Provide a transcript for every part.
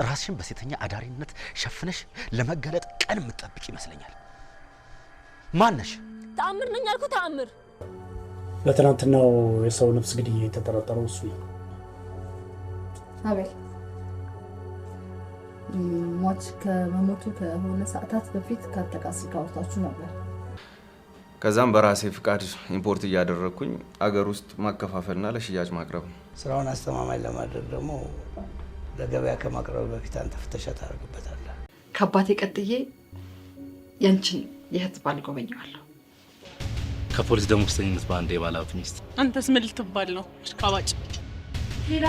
ራስሽን በሴተኛ አዳሪነት ሸፍነሽ ለመገለጥ ቀን የምትጠብቂ ይመስለኛል። ማነሽ? ተአምር ነኝ አልኩ። ተአምር ለትናንትናው የሰው ነፍስ ግድያ የተጠረጠረው እሱ ነው። አቤል ሞት ከመሞቱ ከሆነ ሰዓታት በፊት ካተቃስ ካወጣችሁ ነበር። ከዛም በራሴ ፍቃድ ኢምፖርት እያደረኩኝ አገር ውስጥ ማከፋፈልና ለሽያጭ ማቅረብ። ስራውን አስተማማኝ ለማድረግ ደግሞ ለገበያ ከማቅረብ በፊት አንተ ፍተሻ ታደርግበታለህ። ከአባቴ ቀጥዬ ያንቺን የእህት ባል ጎበኘዋለሁ። ከፖሊስ ደሞዝተኝነት በአንድ የባለሀብት ሚስት። አንተስ ምን ልትባል ነው? አሽቃባጭ። ሌላ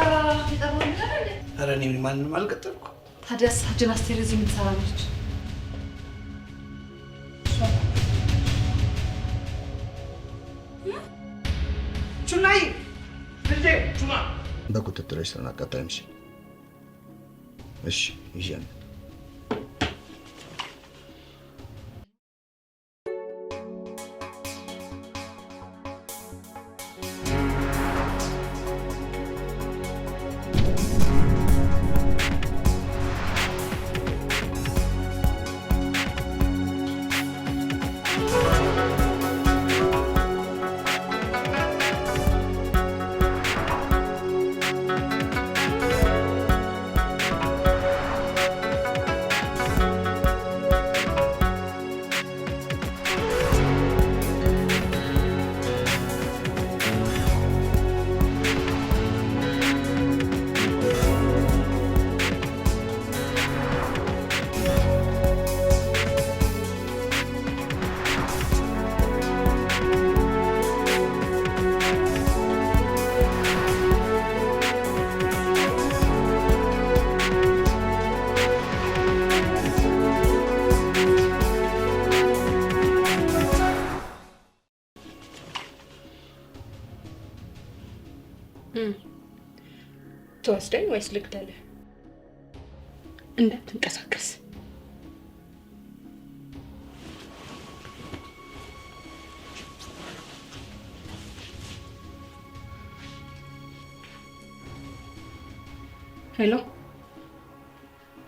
የጠራው ነገር አለ? ኧረ እኔ ማንንም አልቀጠልኩ። ታዲያስ ሀጅን አስቴር እዚህ ምን ትሰራለች? ቹናይ ልጄ ቹና በቁጥጥር ስር ናት። ቀጣይ ምስል። እሺ ይዣን ትወስደኝ ወይስ ልግደልህ? እንዳትንቀሳቀስ። ሄሎ፣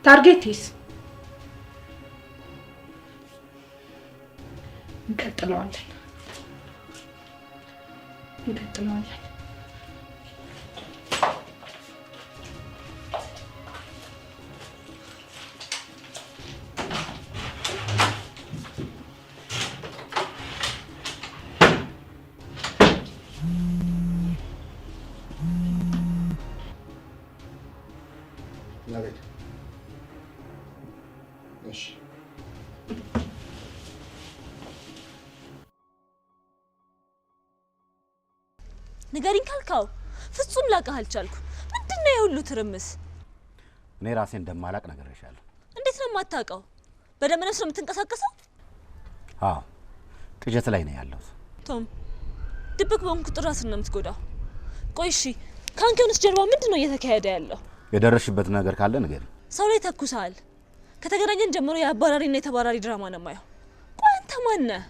ታርጌትስ? እንቀጥለዋለን። نبيت ماشي ንገሪኝ ካልካው ፍጹም ላቀህ አልቻልኩ። ምንድነው የሁሉ ትርምስ? እኔ ራሴ እንደማላቅ ነግሬሻለሁ። እንዴት ነው የማታውቀው? በደመ ነፍስ ነው የምትንቀሳቀሰው? አዎ ቅዠት ላይ ነው ያለሁት። ቶም ድብቅ በሆንኩ ቁጥር ራስን ነው የምትጎዳው። ቆይ እሺ ካንኪዮንስ ጀርባ ምንድነው እየተካሄደ ያለው? የደረሽበት ነገር ካለ ንገሪኝ። ሰው ላይ ተኩሳል። ከተገናኘን ጀምሮ የአባራሪና የተባራሪ ድራማ ነው የማየው። ቆይ አንተ ማን ነህ?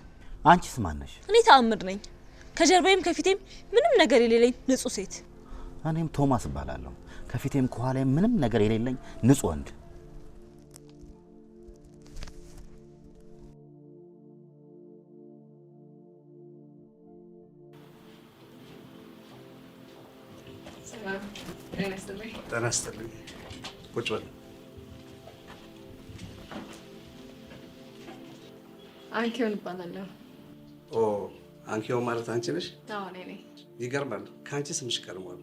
አንቺስ ማን ነሽ? እኔ ተአምር ነኝ። ከጀርባዬም ከፊቴም ምንም ነገር የሌለኝ ንጹህ ሴት። እኔም ቶማስ እባላለሁ። ከፊቴም ከኋላዬም ምንም ነገር የሌለኝ ንጹህ ወንድ። ጤና ይስጥልኝ። ቁጭ በል። አንኪዮን እባላለሁ። ኦ አንኪዮ ማለት አንቺ ነሽ? አዎ እኔ ነኝ። ይገርማል። ከአንቺ ስምሽ ቀድሟል።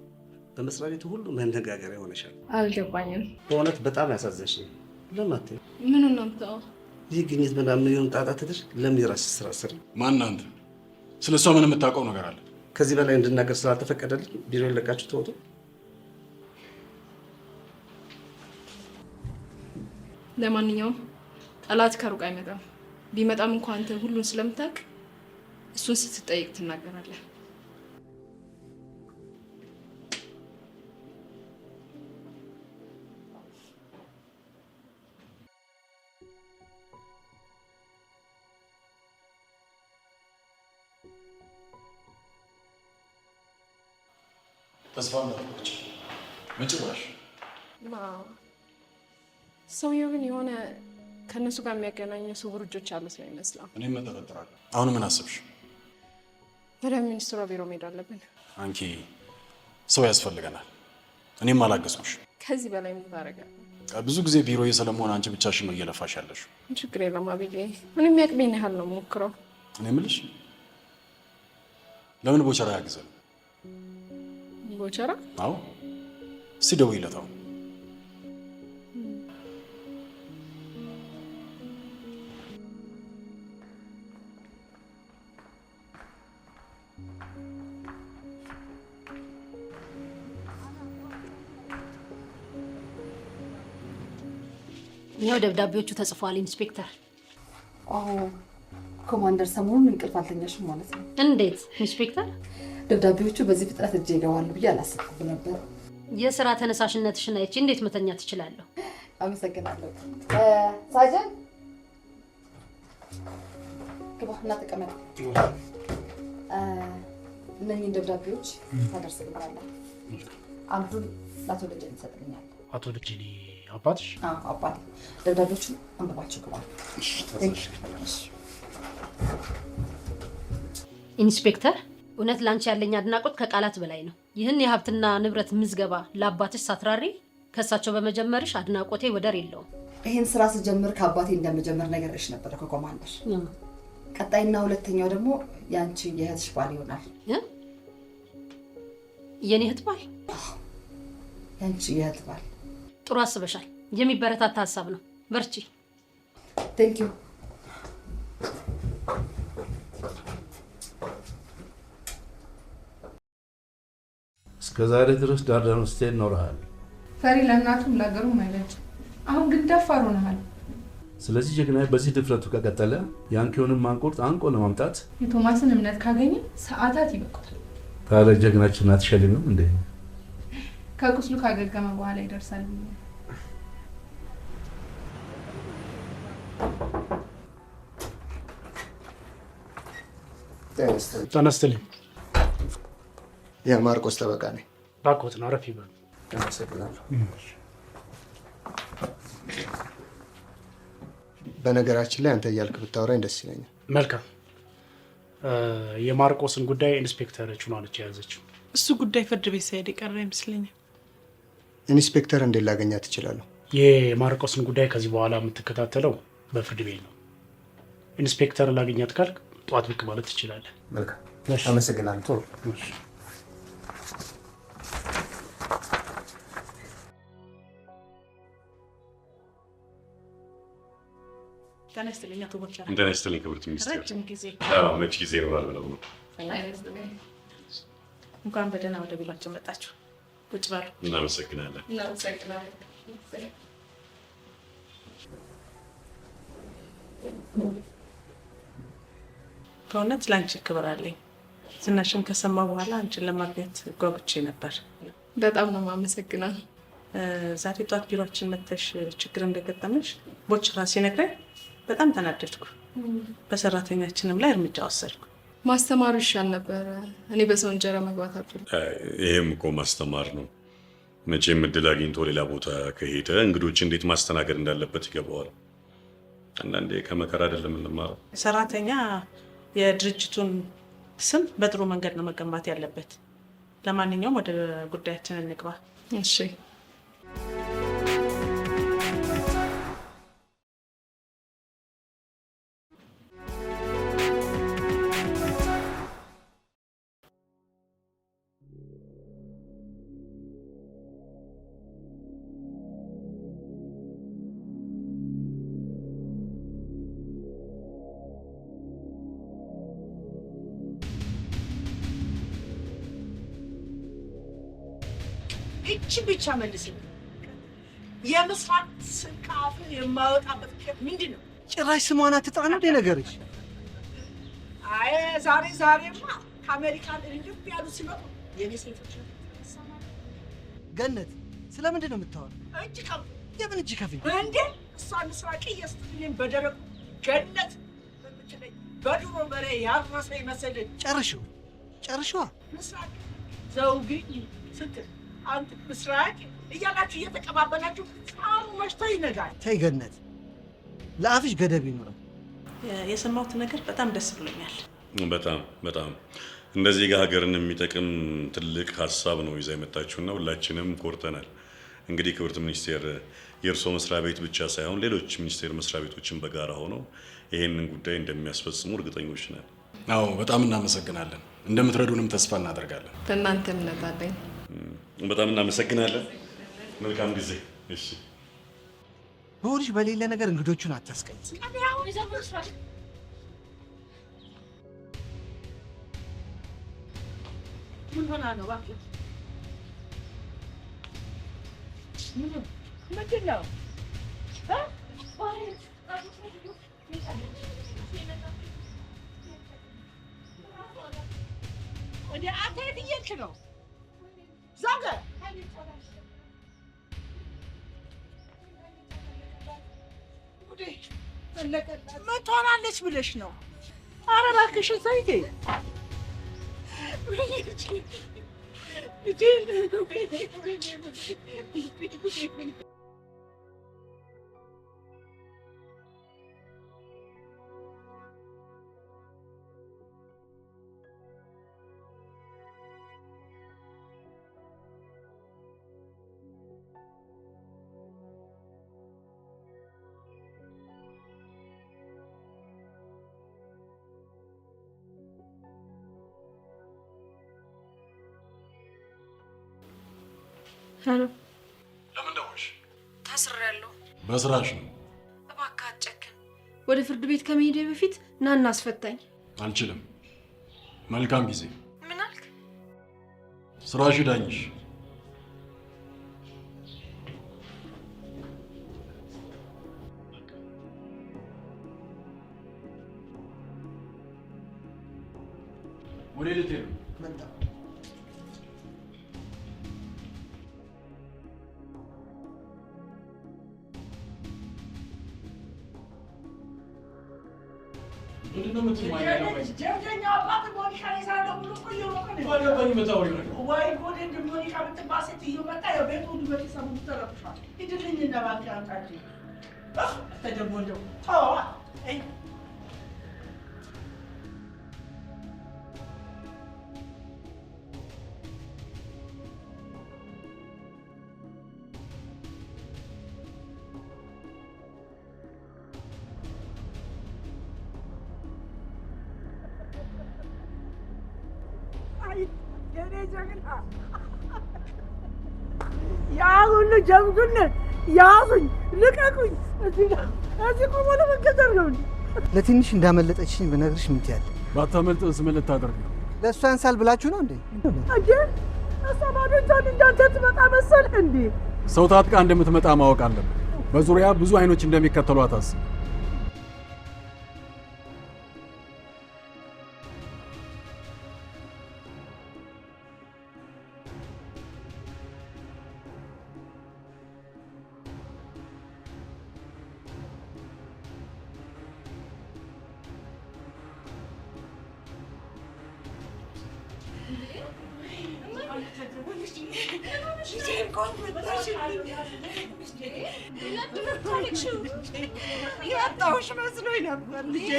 በመስሪያ ቤቱ ሁሉ መነጋገሪያ ሆነሻል። አልገባኝም። በእውነት በጣም ያሳዘንሽኝ። ለምን አትይም? ምኑን ነው የምታወራው? ይህ ግኝት ምናምን የሆነ ጣጣ ትተሽ ለምን የራስሽ ስራ ስሪ? ማን አንተ? ስለ እሷ ምን የምታውቀው ነገር አለ? ከዚህ በላይ እንድናገር ስላልተፈቀደልኝ ቢሮ ለቃችሁ ተወጡ። ለማንኛውም ጠላት ከሩቅ አይመጣም። ቢመጣም እንኳን አንተ ሁሉን ስለምታውቅ እሱን ስትጠይቅ ትናገራለህ። ተስፋ እንዳትቆርጪ። ምን ጭራሽ ሰውየው ግን የሆነ ከነሱ ጋር የሚያገናኘው ስውር እጆች አሉ ስለሚመስለው። እኔም እጠረጥራለሁ። አሁን ምን አሰብሽ? ወደ ሚኒስትሯ ቢሮ መሄድ አለብን። አንቺ ሰው ያስፈልገናል። እኔም አላገዝኩሽ። ከዚህ በላይ ምን ታደርጋለህ? ብዙ ጊዜ ቢሮዬ ስለመሆን አንቺ ብቻሽን ነው እየለፋሽ ያለሽው። ችግር የለም አቤጌ፣ እኔም የሚያቅሜን ያህል ነው የምሞክረው። እኔ የምልሽ ለምን ቦቸራ ያግዘን? ቦቸራ? አዎ፣ እስኪ ደውይለት አሁን። ይኸው ደብዳቤዎቹ ተጽፈዋል ኢንስፔክተር። አዎ ኮማንደር፣ ሰሞኑን እንቅልፍ አልተኛሽም ማለት ነው? እንዴት ኢንስፔክተር? ደብዳቤዎቹ በዚህ ፍጥነት እጄ ይገባሉ ብዬ አላሰብኩም ነበር። የሥራ ተነሳሽነትሽን አይቼ እንዴት መተኛ ትችላለሁ? አመሰግናለሁ። ሳጀን ግባ እና ተቀመጥ። እነኚህን ደብዳቤዎች ታደርስልኛለህ። አንዱን ለአቶ ደጀኔ ይሰጥልኛል። አቶ ደጀኔ አባትሽ? አባቴ። ደብዳቤዎቹን አንብባቸው ግባ። ኢንስፔክተር፣ እውነት ላንቺ ያለኝ አድናቆት ከቃላት በላይ ነው። ይህን የሀብትና ንብረት ምዝገባ ለአባትሽ ሳትራሪ ከእሳቸው በመጀመርሽ አድናቆቴ ወደር የለውም። ይህን ስራ ስጀምር ከአባቴ እንደመጀመር ነገርሽ ነበር ኮማንደር። ቀጣይና ሁለተኛው ደግሞ ያንቺ የእህትሽ ባል ይሆናል። የኔ እህት ባል? ያንቺ የእህት ባል። ጥሩ አስበሻል። የሚበረታታ ሀሳብ ነው። በርቺ። ቴንክ ዩ። እስከዛሬ ድረስ ዳርዳር ስትሄድ ኖረሃል። ፈሪ ለእናቱም ለሀገሩም አይበጅ። አሁን ግን ደፋር ሆነሃል። ስለዚህ ጀግና በዚህ ድፍረቱ ከቀጠለ ያንኪውንም ማንቆርጥ አንቆ ለማምጣት የቶማስን እምነት ካገኘ ሰዓታት ይበቁታል። ታዲያ ጀግናችን አትሸልምም እንዴ? ከቁስሉ ካገገመ በኋላ ይደርሳል። ተነስተልኝ። የማርቆስ ጠበቃ ነኝ። ባኮትን አረፍ ይበሉ። አመሰግናለሁ። በነገራችን ላይ አንተ እያልክ ብታወራኝ ደስ ይለኛል። መልካም። የማርቆስን ጉዳይ ኢንስፔክተር ቹናለች የያዘችው። እሱ ጉዳይ ፍርድ ቤት ሳይሄድ የቀረ ይመስለኛል። ኢንስፔክተር እንዴት ላገኛት እችላለሁ? የማርቆስን ጉዳይ ከዚህ በኋላ የምትከታተለው በፍርድ ቤት ነው። ኢንስፔክተር ላገኛት ካልክ ጠዋት ብቅ ማለት ትችላለህ። መልካም፣ አመሰግናለሁ። ተነስተልኝ አቶ ቦቸራ። ተነስተልኝ ክብርት ሚኒስትር። ረጅም ጊዜ መች ጊዜ ይኖራል ብለው ነው። እንኳን በደህና ወደ ቢሏቸው መጣችሁ። ቁጭ በሉ። እናመሰግናለን። በእውነት ለአንቺ ክብር አለኝ። ዝናሽን ከሰማ በኋላ አንቺን ለማግኘት ጓጉቼ ነበር። በጣም ነው የማመሰግነው። ዛሬ ጠዋት ቢሯችን መተሽ ችግር እንደገጠመሽ ቦቸራ ሲነግረኝ በጣም ተናደድኩ። በሰራተኛችንም ላይ እርምጃ ወሰድኩ። ማስተማሩ ይሻል ነበረ። እኔ በሰው እንጀራ መግባት አልኩ። ይሄም እኮ ማስተማር ነው። መቼም እድል አግኝቶ ሌላ ቦታ ከሄደ እንግዶች እንዴት ማስተናገድ እንዳለበት ይገባዋል። አንዳንዴ ከመከራ አይደለም እንማረው። ሰራተኛ የድርጅቱን ስም በጥሩ መንገድ ነው መገንባት ያለበት። ለማንኛውም ወደ ጉዳያችን እንግባ። እሺ። እቺ ብቻ መልስልኝ። የምስራቅ ስካፍ የማወጣበት ምንድን ነው? ጭራሽ ስሟን አትጥራ ነው ነገርሽ? አይ ዛሬማ ከአሜሪካን እንድብ ያሉ ሲመጡ የኔ ሴቶች ገነት፣ ስለምንድን ነው የምታወራው? እጅ ከፍ የምን እጅ ከፍ እንዴ? እሷ ምስራቅ እየስትልኝ በደረቁ ገነት በምትለኝ በድሮ በሬ ያረሰ ይመስል ጨርሽዋ ምስራቅ ዘውግኝ ስትል አንተ ምስራቅ እያላችሁ እየተቀባበላችሁ ጻሩ መሽቶ ይነጋል። ተይ ገነት፣ ለአፍሽ ገደብ ይኖራል። የሰማሁት ነገር በጣም ደስ ብሎኛል። በጣም እንደዚህ ጋር ሀገርን የሚጠቅም ትልቅ ሀሳብ ነው ይዛ የመጣችሁና ሁላችንም ኮርተናል። እንግዲህ ክብርት ሚኒስቴር የእርስዎ መስሪያ ቤት ብቻ ሳይሆን ሌሎች ሚኒስቴር መስሪያ ቤቶችን በጋራ ሆነው ይሄንን ጉዳይ እንደሚያስፈጽሙ እርግጠኞች ነን። አዎ በጣም እናመሰግናለን። እንደምትረዱንም ተስፋ እናደርጋለን። በእናንተ እምነት አለኝ። በጣም እናመሰግናለን። መልካም ጊዜ። እሺ በሆድሽ በሌለ ነገር እንግዶቹን አታስቀኝ። ምን ሆና ነው እባክህ? ምንድን ነው? ወደ አንተ የት እየሄድክ ነው? ዛገ ምን ትሆናለች ብለሽ ነው? ኧረ እባክሽ ዘይቴ ሄሎ፣ ለምን ደወልሽ? ታስሬያለሁ። በስራሽ ነው። እባክህ አትጨክን። ወደ ፍርድ ቤት ከመሄዴ በፊት ና እናስፈታኝ። አልችልም። መልካም ጊዜ። ምን አልክ? ስራሽ ዳኝሽ። ወደ ልትሄድ ነው? መጣ። ጀብደኛው አባት ሞኒካ ይዛለው ብሎ እኮ እየሮጠ ነው። ወይ ጉድ! እንደ ሞኒካ የምትባል ሴትዮ መጣ። ያው ቤቱ ሁሉ ቤተሰቡ ተረብሿል። ሂድልኝ እና እባክህ አምጣልኝ። ደግሞ እንደው ተዋ። የኔ ጀግና ያ ሁሉ ጀብዱነት ያዙኝ፣ ልቀቁኝ። እዚህ ቆሞ ለመገጠር ነው። ለትንሽ እንዳመለጠችኝ ብነግርሽ ምን ትያለሽ? ባታመልጥስ ምን ልታደርግ ነው? ለእሷ ያንሳል ብላችሁ ነው እንዴ? እንዴ አሳባዶቿን እንዳንተ ትመጣ መሰል እንዴ? ሰው ታጥቃ እንደምትመጣ ማወቅ አለብን። በዙሪያ ብዙ አይኖች እንደሚከተሏት አስብ። ያጣሁሽ መስሎኝ ነበር ልጄ።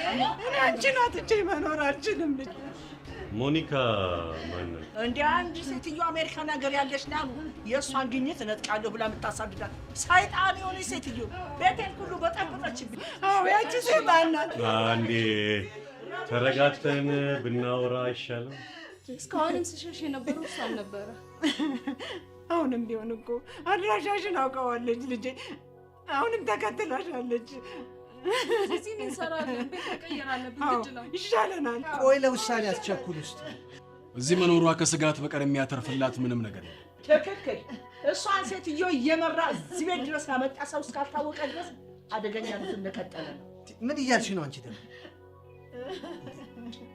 እኔ አንቺን አጥቼ መኖር አልችልም ልጄ። ሞኒካ ማነው? እንደ አንድ ሴትዮ አሜሪካን ሀገር ያለች ነው የእሷን ግኝት እነጥቃለሁ ብላ የምታሳድዳት ሰይጣን የሆነች ሴትዮ ቤቴን ሁሉ በጠበጠችብኝ። አዎ ያቺ ሴጣን ናት። አንዴ ተረጋግተን ብናወራ አይሻልም? እስካሁንም ስሸሽ የነበረው እሷን ነበረ። አሁንም ቢሆን እኮ አድራሻሽን አውቀዋለች ልጄ። አሁንም ተከትላሻለች። እዚህ ምን እንሰራለን? ቤት መቀየር አለብን። ግድ ነው። ይሻለናል። ቆይ ለውሳኔ አስቸኩል ውስጥ እዚህ መኖሯ ከስጋት በቀር የሚያተርፍላት ምንም ነገር የለም። ትክክል። እሷን ሴትዮ እየመራ እዚህ ቤት ድረስ ያመጣ ሰው እስካልታወቀ ድረስ አደገኛ ነው እንደቀጠለ ነው። ምን እያልሽ ነው አንቺ? ደግሞ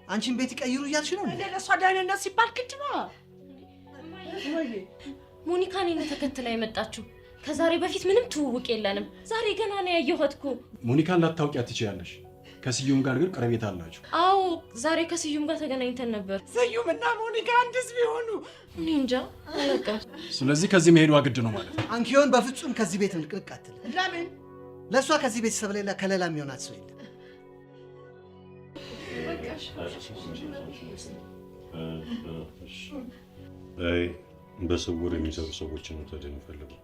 አንቺን ቤት ይቀይሩ እያልሽ ነው እንዴ? ለእሷ ደህንነት ሲባል ግድ ነው። ሞኒካ እኔን ተከትላ የመጣችው ከዛሬ በፊት ምንም ትውውቅ የለንም። ዛሬ ገና ነው ያየኋት እኮ። ሞኒካን ላታውቂያት ትችያለሽ። ከስዩም ጋር ግን ቅርቤት አላችሁ? አዎ ዛሬ ከስዩም ጋር ተገናኝተን ነበር። ስዩም እና ሞኒካ አንድስ ቢሆኑ እኔ እንጃ አለቃ። ስለዚህ ከዚህ መሄዷ ግድ ነው ማለት ነው። አንኪዮን በፍጹም ከዚህ ቤት ልቅልቅ አትል። ለምን? ለእሷ ከዚህ ቤተሰብ ሌላ ከሌላ የሚሆናት ሰው የለም። አይ በስውር የሚሰሩ ሰዎችን ነው ታዲያ የምፈልገው።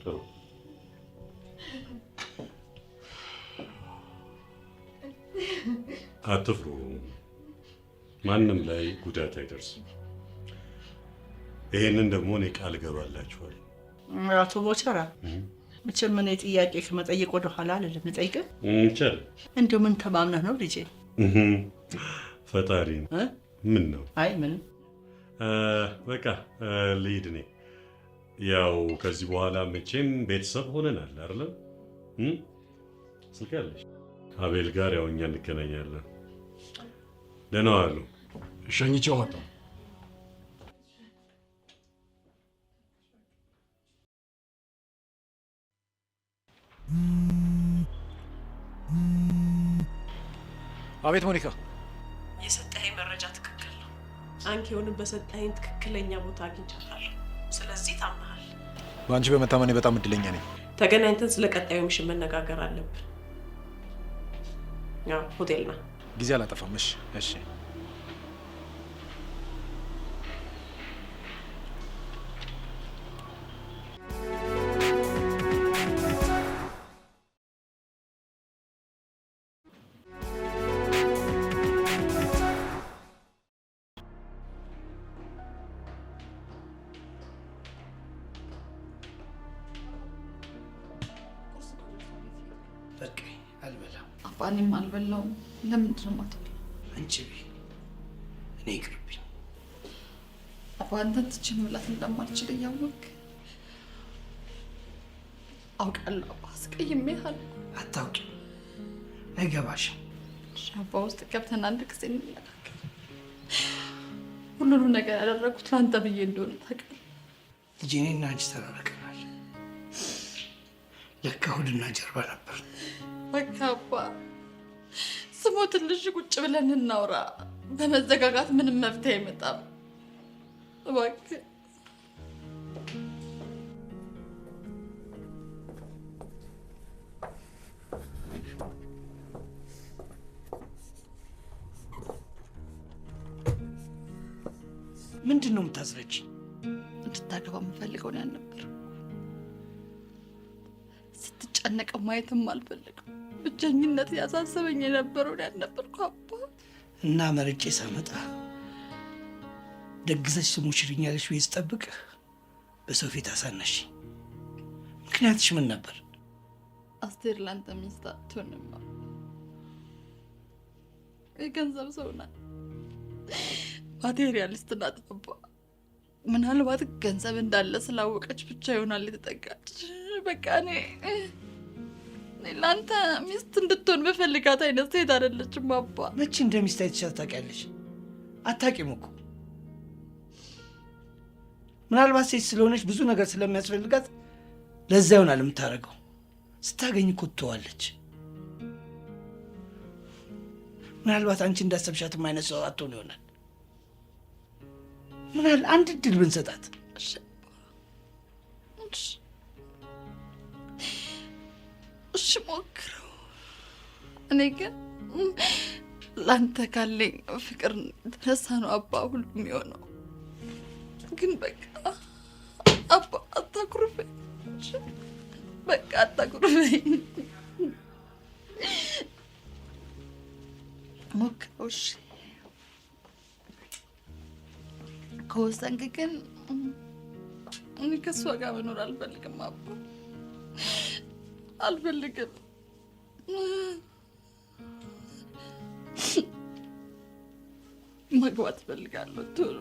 ጥሩ አትፍሩ፣ ማንም ላይ ጉዳት አይደርስም። ይሄንን ደግሞ እኔ ቃል እገባላችኋለሁ። አቶ ቦቸራ መቼም እኔ ጥያቄ ከመጠየቅ ወደ ኋላ አልልም። ልጠይቅህ? ይቻላል። እንደው ምን ተማምነህ ነው ልጄ? ፈጣሪ ምን ነው? አይ ምንም። በቃ ልሂድ እኔ። ያው ከዚህ በኋላ መቼም ቤተሰብ ሆነናል አይደለም? ስልክ ያለሽ አቤል ጋር ያው እኛ እንገናኛለን። ደህና ዋሉ። ሸኝቼው መጣሁ። አቤት ሞኒካ። የሰጠኸኝ መረጃ ትክክል ነው። አንኪዮንን በሰጠኸኝ ትክክለኛ ቦታ አግኝቻታለሁ። ስለዚህ ታምናሃል። በአንቺ በመታመኔ በጣም እድለኛ ነኝ። ተገናኝተን ስለ ቀጣዩ ምሽት መነጋገር አለብን። ያው ሆቴል ና። ጊዜ አላጠፋም። እሺ እሺ። እኔም አልበላውም። ለምንድን ነው የማትበላው? አንቺ እኔ ይቅርብኝ። አንተን ትቼ መብላት እንደማልችል እያወቅህ አውቃለሁ። አስቀይሜሃለሁ። አታውቂም፣ አይገባሽም። አባ ውስጥ ገብተን አንድ ጊዜ እንነጋገር። ሁሉንም ነገር ያደረኩት ለአንተ ብዬ እንደሆነ ታውቃለህ። ልጄ እኔና አንቺ ተራርቀናል። ለካ ሆድና ጀርባ ነበር። በቃ አባ ስሙ ትንሽ ቁጭ ብለን እናውራ። በመዘጋጋት ምንም መፍትሄ አይመጣም። እባክህ ምንድን ነው የምታስረጅ? እንድታገባ የምፈልገው ነው ያልነበር። ስትጨነቅ ማየትም አልፈልግም። ብቸኝነት ያሳሰበኝ የነበረው ነው ያልነበርኩ አባ። እና መርጬ ሳመጣ ደግሰሽ ስሙሽልኛለሽ ብዬ ስጠብቅ በሰው ፊት አሳነሽ። ምክንያትሽ ምን ነበር? አስቴር ላንተ ሚስት አትሆንም። የገንዘብ ሰው ናት፣ ማቴሪያሊስት ናት አባ። ምናልባት ገንዘብ እንዳለ ስላወቀች ብቻ ይሆናል የተጠጋች። በቃ እኔ ለአንተ ሚስት እንድትሆን በፈልጋት አይነት ሴት አይደለችም አባ። መቼ እንደ ሚስት አይተሻት ታውቂያለሽ? አታውቂም እኮ። ምናልባት ሴት ስለሆነች ብዙ ነገር ስለሚያስፈልጋት ለዛ ይሆናል የምታደርገው። ስታገኝ እኮ ትተዋለች። ምናልባት አንቺ እንዳሰብሻትም አይነት ሰው አትሆን ይሆናል። ምናል አንድ እድል ብንሰጣት። እሺ ሞክረው። እኔ ግን ለአንተ ካለኝ ፍቅር የተነሳ ነው አባ ሁሉም የሚሆነው። ግን በቃ አባ አታኩርፈኝ፣ በቃ አታኩርፈኝ። ሞክረው እሺ። ከወሰንክ ግን እኔ ከእሷ ጋር መኖር አልፈልግም አባ፣ አልፈልግም። መግባት እፈልጋለሁ ቶሎ።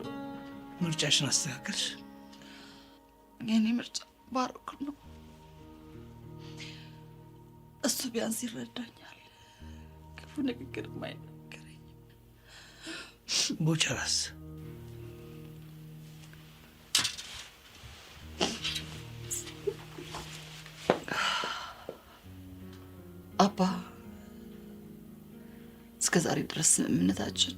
ምርጫሽን አስተካከልሽ? የኔ ምርጫ ባሮክ ነው። እሱ ቢያንስ ይረዳኛል፣ ክፉ ንግግርም አይናገረኝም። ቦቸራስ? አባ እስከ ዛሬ ድረስ ስምምነታችን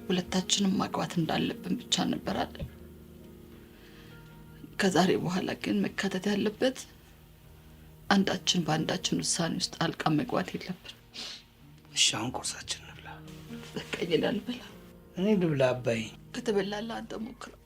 ሁለታችንም ማግባት እንዳለብን ብቻ ነበር አይደል? ከዛሬ በኋላ ግን መካተት ያለበት አንዳችን በአንዳችን ውሳኔ ውስጥ ጣልቃ መግባት የለብን። እሺ አሁን ቁርሳችን እንብላ። በቃ ይላል ብላ። እኔ ልብላ አባይ። ከተበላላ አንተ ሞክረው።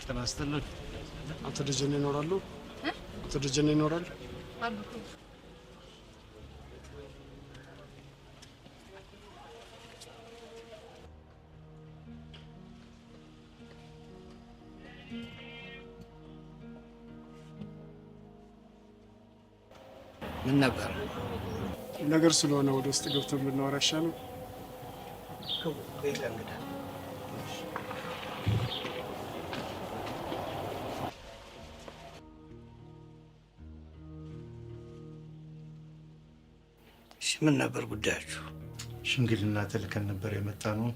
ተናስተልን አንተ ደጀኔ ይኖራሉ? አንተ ደጀኔ ይኖራል? አሉ ምን ነበር ነገር ስለሆነ ወደ ውስጥ ገብተን ብናወራ ይሻላል። ቤት እንግዳ ምን ነበር ጉዳያችሁ? ሽምግልና ተልከን ነበር የመጣ ነው።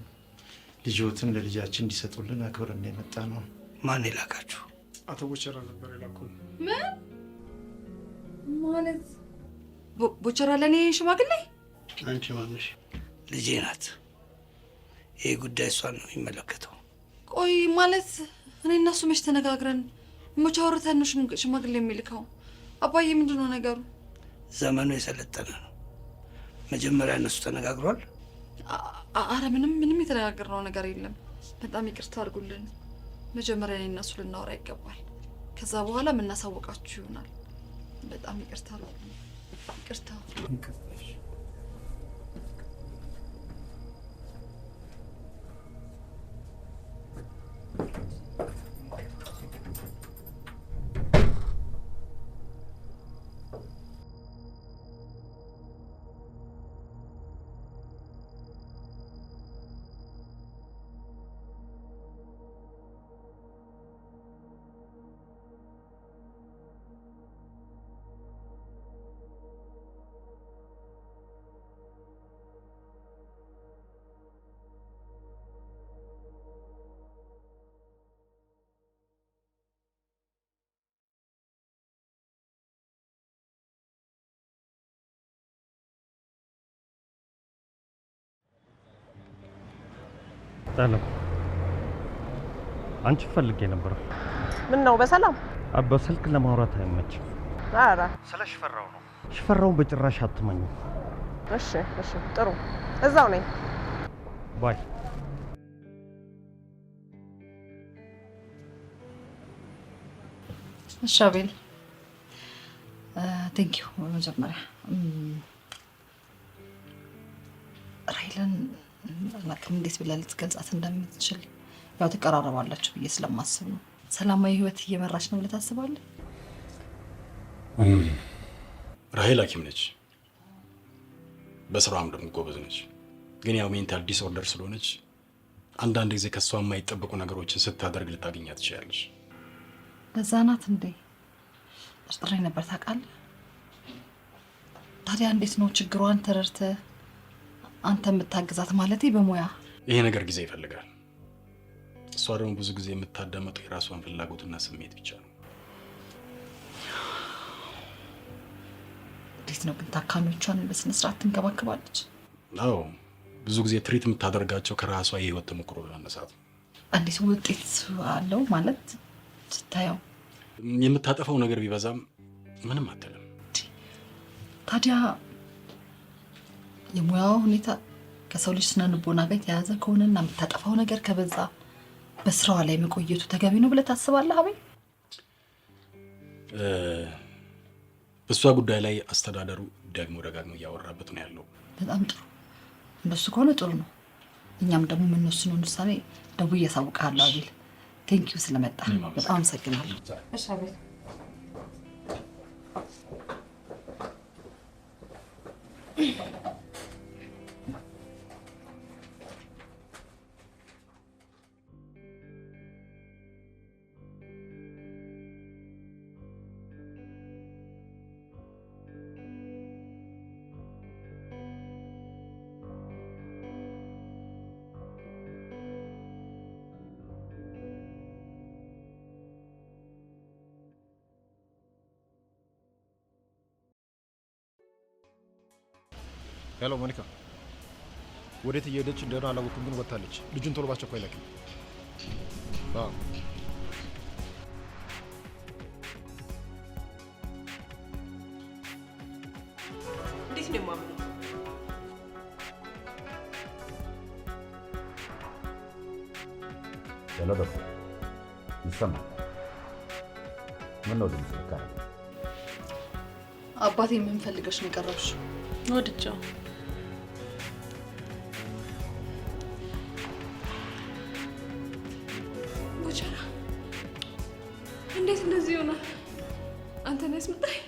ልጅዎትን ለልጃችን እንዲሰጡልን አክብረን የመጣ ነው። ማን የላካችሁ? አቶ ቦቸራ ነበር የላኩን። ምን ማለት? ቦቸራ ለኔ ሽማግሌ? አንቺ ማንሽ? ልጄ ናት። ይሄ ጉዳይ እሷን ነው የሚመለከተው። ቆይ ማለት እኔ እና እሱ መች ተነጋግረን መች አውርተን ነው ሽማግሌ የሚልከው? አባዬ ምንድነው ነገሩ? ዘመኑ የሰለጠነ ነው። መጀመሪያ እነሱ ተነጋግሯል። አረ ምንም የተነጋገርነው ነገር የለም። በጣም ይቅርታ አድርጉልን። መጀመሪያ እኔ እና እሱ ልናወራ ይገባል። ከዛ በኋላ የምናሳውቃችሁ ይሆናል። በጣም ይቅርታ አድርጉልን። ይቅርታ። ሰላም፣ አንቺ ፈልጌ ነበር። ምን ነው? በሰላም በስልክ ለማውራት አይመችም። ኧረ ስለ ሽፈራው ነው። ሽፈራውን በጭራሽ አትመኙ። እሺ፣ ጥሩ፣ እዛው ነኝ። ባይ። እሺ አቤል፣ ቴንክ ዩ። በመጀመሪያ ራይለን አላውቅም እንዴት ብለህ ልትገልጻት እንደምትችል፣ ያው ትቀራረባላችሁ ብዬ ስለማስብ ነው። ሰላማዊ ህይወት እየመራች ነው ብለህ ታስባለህ? ራሄል ሐኪም ነች፣ በስራዋም ደግሞ ጎበዝ ነች። ግን ያው ሜንታል ዲስኦርደር ስለሆነች አንዳንድ ጊዜ ከሷ የማይጠበቁ ነገሮችን ስታደርግ ልታገኛት ትችላለች። ለዛ ናት እንዴ? ጥርጥሬ ነበር። ታውቃለህ? ታዲያ እንዴት ነው ችግሯን ተረድተህ አንተ የምታግዛት? ማለቴ በሙያ ይሄ ነገር ጊዜ ይፈልጋል። እሷ ደግሞ ብዙ ጊዜ የምታዳመጠው የራሷን ፍላጎትና ስሜት ብቻ ነው። እንዴት ነው ግን ታካሚዎቿን በስነ ስርዓት ትንከባከባለች? አዎ፣ ብዙ ጊዜ ትሪት የምታደርጋቸው ከራሷ የህይወት ተሞክሮ በመነሳት ነው። እንዴት ውጤት አለው ማለት ስታየው? የምታጠፋው ነገር ቢበዛም ምንም አትልም። ታዲያ የሙያው ሁኔታ ከሰው ልጅ ስነ ልቦና ጋር የተያያዘ ከሆነና የምታጠፋው ነገር ከበዛ በስራዋ ላይ መቆየቱ ተገቢ ነው ብለህ ታስባለህ? አቤል፣ በእሷ ጉዳይ ላይ አስተዳደሩ ደግሞ ደጋግሞ እያወራበት ነው ያለው። በጣም ጥሩ። እንደሱ ከሆነ ጥሩ ነው። እኛም ደግሞ የምንወስነውን ውሳኔ ደውዬ አሳውቅሃለሁ። አቤል፣ ቴንኪዩ ስለመጣ በጣም አመሰግናለሁ። እሺ አቤል። ሄሎ ሞኒካ፣ ወዴት እየሄደች እንደሆነ አላወኩም፣ ግን ወጥታለች። ልጁን ቶሎ ባስቸኳይ ላኪ። እንዴት ነው የማምነው? ሄሎ ዶክተር፣ ይሰማል? ምን ነው ድምፅ ልካ? አባቴ የምንፈልገሽ ነው የቀረብሽ። ወድጃው ቦቸራ፣ እንዴት እንደዚህ ይሆናል? አንተ ነህ ያስመጣኝ?